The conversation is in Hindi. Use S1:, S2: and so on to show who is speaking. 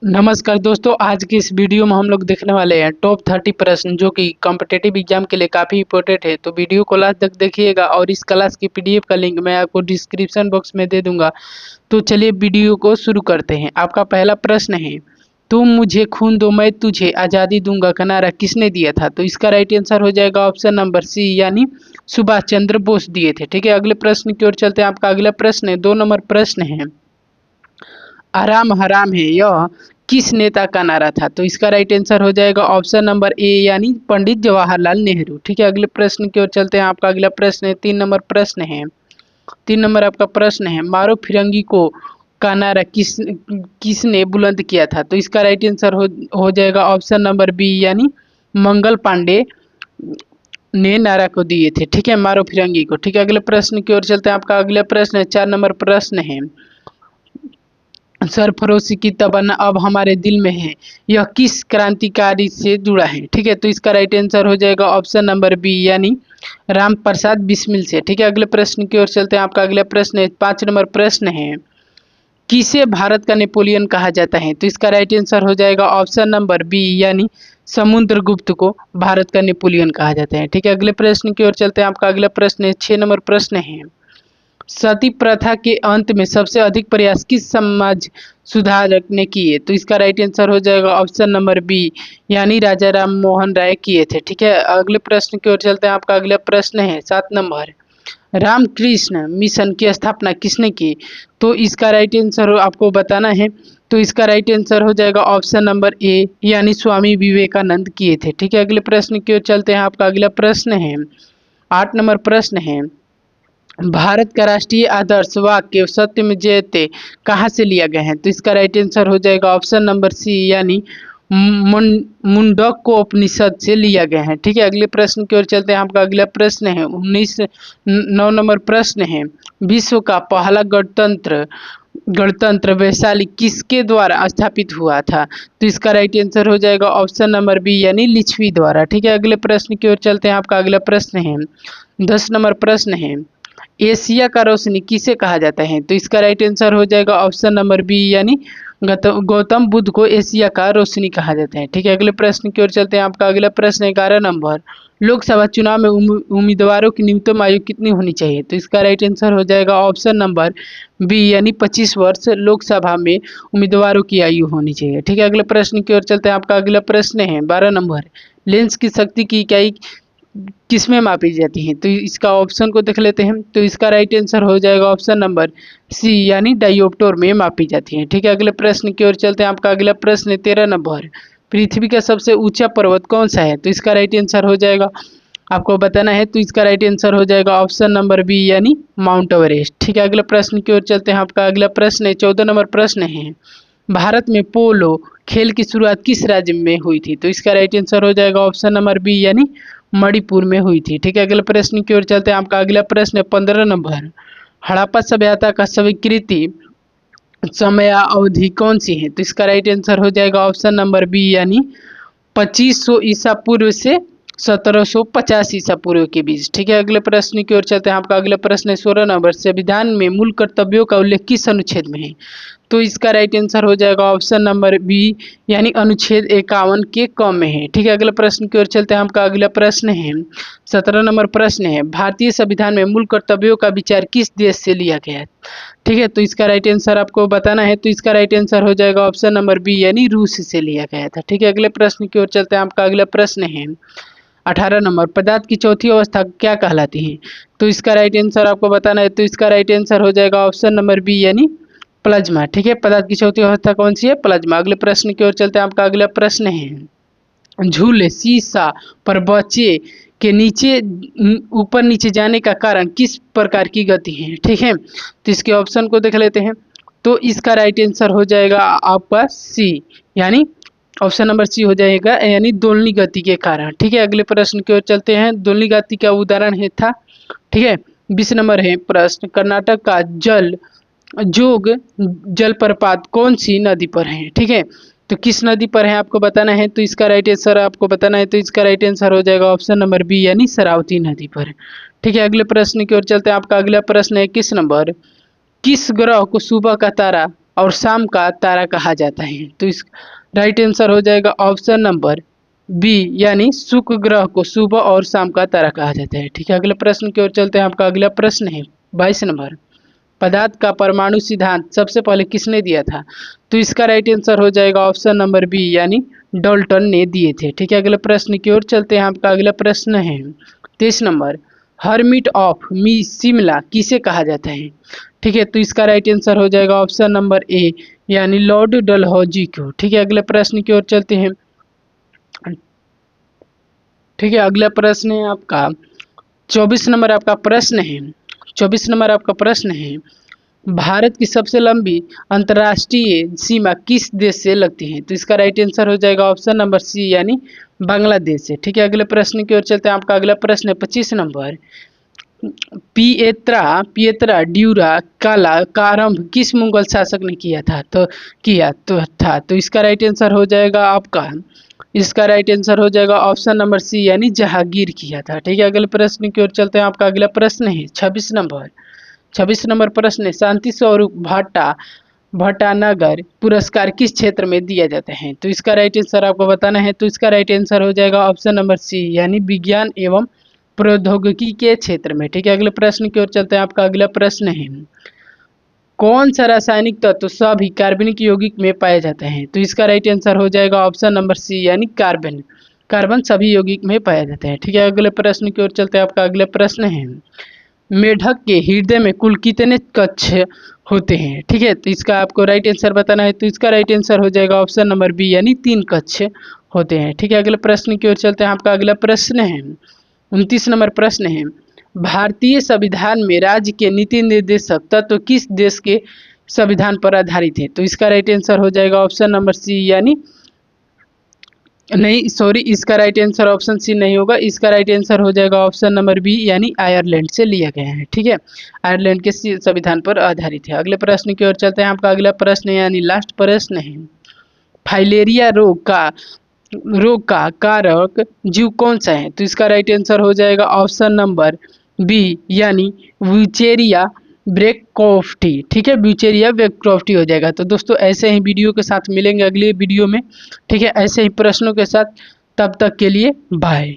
S1: नमस्कार दोस्तों, आज की इस वीडियो में हम लोग देखने वाले हैं टॉप 30 प्रश्न जो कि कॉम्पिटिटिव एग्जाम के लिए काफ़ी इंपॉर्टेंट है। तो वीडियो को लास्ट तक देखिएगा और इस क्लास की पीडीएफ का लिंक मैं आपको डिस्क्रिप्शन बॉक्स में दे दूंगा। तो चलिए वीडियो को शुरू करते हैं। आपका पहला प्रश्न है, तुम मुझे खून दो मैं तुझे आज़ादी दूंगा का नारा किसने दिया था? तो इसका राइट आंसर हो जाएगा ऑप्शन नंबर सी, यानी सुभाष चंद्र बोस दिए थे। ठीक है, अगले प्रश्न की ओर चलते हैं। आपका अगला प्रश्न है, 2 नंबर प्रश्न है, आराम हराम है यह किस नेता का नारा था? तो इसका राइट आंसर हो जाएगा ऑप्शन नंबर ए, यानी पंडित जवाहरलाल नेहरू। ठीक है, अगले प्रश्न की ओर चलते हैं। आपका अगला प्रश्न है, 3 नंबर प्रश्न है, 3 नंबर आपका प्रश्न है, मारो फिरंगी को का नारा किसने बुलंद किया था? तो इसका राइट आंसर हो जाएगा ऑप्शन नंबर बी, यानी मंगल पांडे ने नारा को दिए थे। ठीक है, मारो फिरंगी को। ठीक है, अगले प्रश्न की ओर चलते हैं। आपका अगला प्रश्न है, 4 नंबर प्रश्न है, सरफरोशी की तमन्ना अब हमारे दिल में है यह किस क्रांतिकारी से जुड़ा है? ठीक है, तो इसका राइट आंसर हो जाएगा ऑप्शन नंबर बी, यानी राम प्रसाद बिस्मिल से। ठीक है, अगले प्रश्न की ओर चलते हैं। आपका अगला प्रश्न है, 5 नंबर प्रश्न है, किसे भारत का नेपोलियन कहा जाता है? तो इसका राइट आंसर हो जाएगा ऑप्शन नंबर बी, यानी समुद्रगुप्त को भारत का नेपोलियन कहा जाता है। ठीक है, अगले प्रश्न की ओर चलते हैं। आपका अगला प्रश्न है, 6 नंबर प्रश्न है, सती प्रथा के अंत में सबसे अधिक प्रयास किस समाज सुधारक ने किए? तो इसका राइट आंसर हो जाएगा ऑप्शन नंबर बी, यानी राजा राम मोहन राय किए थे। ठीक है, अगले प्रश्न की ओर चलते हैं। आपका अगला प्रश्न है, 7 नंबर, रामकृष्ण मिशन की स्थापना किसने की? तो इसका राइट आंसर आपको बताना है। तो इसका राइट आंसर हो जाएगा ऑप्शन नंबर ए, यानी स्वामी विवेकानंद किए थे। ठीक है, अगले प्रश्न की ओर चलते हैं। आपका अगला प्रश्न है, 8 नंबर प्रश्न है, भारत का राष्ट्रीय आदर्श वाक्य सत्यम जयते कहाँ से लिया गया है? तो इसका राइट आंसर हो जाएगा ऑप्शन नंबर सी, यानी मुंडक को उपनिषद से लिया गया है। ठीक है, अगले प्रश्न की ओर चलते हैं। आपका अगला प्रश्न है, 9 नंबर प्रश्न है, विश्व का पहला गणतंत्र गणतंत्र वैशाली किसके द्वारा स्थापित हुआ था? तो इसका राइट आंसर हो जाएगा ऑप्शन नंबर बी, यानी लिच्छवी द्वारा। ठीक है, अगले प्रश्न की ओर चलते हैं। आपका अगला प्रश्न है, 10 नंबर प्रश्न है, एशिया का रोशनी किसे कहा जाता है? तो इसका राइट आंसर हो जाएगा ऑप्शन नंबर बी, यानी गौतम बुद्ध को एशिया का रोशनी कहा जाता है। ठीक है, अगले प्रश्न की ओर चलते हैं। आपका अगला प्रश्न है, 11 नंबर, लोकसभा चुनाव में उम्मीदवारों की न्यूनतम आयु कितनी होनी चाहिए? तो इसका राइट आंसर हो जाएगा ऑप्शन नंबर बी, यानी 25 वर्ष लोकसभा में उम्मीदवारों की आयु होनी चाहिए। ठीक है, अगले प्रश्न की ओर चलते हैं। आपका अगला प्रश्न है, 12 नंबर, लेंस की शक्ति की इकाई किसमें मापी जाती है? तो इसका ऑप्शन को देख लेते हैं। तो इसका राइट आंसर हो जाएगा ऑप्शन नंबर सी, यानी डायोप्टर में मापी जाती है। ठीक है, अगले प्रश्न की ओर चलते हैं। आपका अगला प्रश्न है, 13 नंबर, पृथ्वी का सबसे ऊंचा पर्वत कौन सा है? तो इसका राइट आंसर हो जाएगा, आपको बताना है। तो इसका राइट आंसर हो जाएगा ऑप्शन नंबर बी, यानी माउंट एवरेस्ट। ठीक है, अगले प्रश्न की ओर चलते हैं। आपका अगला प्रश्न है, 14 नंबर प्रश्न है, भारत में पोलो खेल की शुरुआत किस राज्य में हुई थी? तो इसका राइट आंसर हो जाएगा ऑप्शन नंबर बी, यानी मणिपुर में हुई थी। ठीक है, अगले प्रश्न की ओर चलते हैं। आपका अगला प्रश्न है, 15 नंबर, हड़प्पा सभ्यता का स्वीकृति समय अवधि कौन सी है? तो इसका राइट आंसर हो जाएगा ऑप्शन नंबर बी, यानी 2500 ईसा पूर्व से 1750 ईसा पूर्व के बीच। ठीक है, अगले प्रश्न की ओर चलते हैं। आपका अगला प्रश्न है, 16 नंबर, संविधान में मूल कर्तव्यों का उल्लेख किस अनुच्छेद में है? तो इसका राइट आंसर हो जाएगा ऑप्शन नंबर बी, यानी अनुच्छेद 51 के क में है। ठीक है, अगले प्रश्न की ओर चलते हैं। आपका अगला प्रश्न है, 17 नंबर प्रश्न है, भारतीय संविधान में मूल कर्तव्यों का विचार किस देश से लिया गया है? ठीक है, तो इसका राइट आंसर आपको बताना है। तो इसका राइट आंसर हो जाएगा ऑप्शन नंबर बी, यानी रूस से लिया गया था। ठीक है, अगले प्रश्न की ओर चलते हैं। आपका अगला प्रश्न है, 18 नंबर, पदार्थ की चौथी अवस्था क्या कहलाती है? तो इसका राइट आंसर आपको बताना है। तो इसका राइट आंसर हो जाएगा ऑप्शन नंबर बी, यानी प्लाज्मा। ठीक है, पदार्थ की चौथी अवस्था कौन सी है? प्लाज्मा। अगले प्रश्न की ओर चलते हैं। आपका अगला प्रश्न है, झूले शीशा पर बच्चे के नीचे ऊपर नीचे जाने का कारण किस प्रकार की गति है? ठीक है, तो इसके ऑप्शन को देख लेते हैं। तो इसका राइट आंसर हो जाएगा आपका सी, यानी ऑप्शन नंबर सी हो जाएगा, यानी दोलनी गति के कारण। ठीक है, अगले प्रश्न की ओर चलते हैं। दोलनी गति का उदाहरण है था। ठीक है, 20 नंबर है प्रश्न, कर्नाटक का जोग जलप्रपात कौन सी नदी पर है? ठीक है, तो किस नदी पर है आपको बताना है। तो इसका राइट आंसर आपको बताना है। तो इसका राइट आंसर हो जाएगा ऑप्शन नंबर बी, यानी शरावती नदी पर। ठीक है, अगले प्रश्न की ओर चलते हैं। आपका अगला प्रश्न है, 21 नंबर, किस ग्रह को सुबह का तारा और शाम का तारा कहा जाता है? तो इस राइट आंसर हो जाएगा ऑप्शन नंबर बी, यानी शुक्र ग्रह को सुबह और शाम का तारा कहा जाता है। ठीक है, अगले प्रश्न की ओर चलते हैं। आपका अगला प्रश्न है 22 नंबर, पदार्थ का परमाणु सिद्धांत सबसे पहले किसने दिया था? तो इसका राइट आंसर हो जाएगा ऑप्शन नंबर बी, यानी डाल्टन ने दिए थे। ठीक है, अगले प्रश्न की ओर चलते हैं। आपका अगला प्रश्न है 23 number, hermit of me Shimla किसे कहा जाता है? ठीक है, तो इसका राइट आंसर हो जाएगा ऑप्शन नंबर ए, यानी लॉर्ड डलहौजी को। ठीक है, अगले प्रश्न की ओर चलते हैं। ठीक है, अगला प्रश्न है आपका 24 नंबर। आपका प्रश्न है 24 नंबर आपका प्रश्न है, भारत की सबसे लंबी अंतर्राष्ट्रीय सीमा किस देश से लगती है? तो इसका राइट आंसर हो जाएगा ऑप्शन नंबर सी, यानी बांग्लादेश से। ठीक है, अगले प्रश्न की ओर चलते हैं। आपका अगला प्रश्न है 25 नंबर, पिएत्रा ड्यूरा काला का आरंभ किस मुगल शासक ने किया था? तो इसका राइट आंसर हो जाएगा ऑप्शन नंबर सी, यानी जहांगीर किया था। ठीक है, अगले प्रश्न की ओर चलते हैं। आपका अगला प्रश्न है 26 नंबर प्रश्न है, शांति स्वरूप भट्टानगर पुरस्कार किस क्षेत्र में दिया जाता है? तो इसका राइट आंसर आपको बताना है। तो इसका राइट आंसर हो जाएगा ऑप्शन नंबर सी, यानी विज्ञान एवं प्रौद्योगिकी के क्षेत्र में। ठीक है, अगले प्रश्न की ओर चलते हैं। आपका अगला प्रश्न है, कौन सा रासायनिक तत्व सभी कार्बनिक यौगिक में पाया जाता है? तो इसका राइट आंसर हो जाएगा ऑप्शन नंबर सी, यानी कार्बन सभी यौगिक में पाया जाता है। ठीक है, अगले प्रश्न की ओर चलते हैं। आपका अगला प्रश्न है, मेढक के हृदय में कुल कितने कक्ष होते हैं? ठीक है, तो इसका आपको राइट आंसर बताना है। तो इसका राइट आंसर हो जाएगा ऑप्शन नंबर बी, यानी 3 कक्ष होते हैं। ठीक है, अगले प्रश्न की ओर चलते हैं। आपका अगला प्रश्न है 29 नंबर प्रश्न है, भारतीय संविधान में राज्य के नीति निर्देशक तत्व किस देश के संविधान पर आधारित है? तो इसका राइट आंसर हो जाएगा ऑप्शन नंबर सी, यानी नहीं सॉरी, इसका राइट आंसर ऑप्शन सी नहीं होगा। इसका राइट आंसर हो जाएगा ऑप्शन नंबर बी, यानी आयरलैंड से लिया गया है। ठीक है, आयरलैंड के संविधान पर आधारित है। अगले प्रश्न की ओर चलते हैं। आपका अगला प्रश्न यानी लास्ट प्रश्न है, फाइलेरिया रोग का कारक जीव कौन सा है? तो इसका राइट आंसर हो जाएगा ऑप्शन नंबर बी, यानी ब्यूचेरिया ब्रैक्टोफ्टी। ठीक है, ब्यूचेरिया ब्रैक्टोफ्टी हो जाएगा। तो दोस्तों ऐसे ही वीडियो के साथ मिलेंगे अगले वीडियो में। ठीक है, ऐसे ही प्रश्नों के साथ, तब तक के लिए बाय।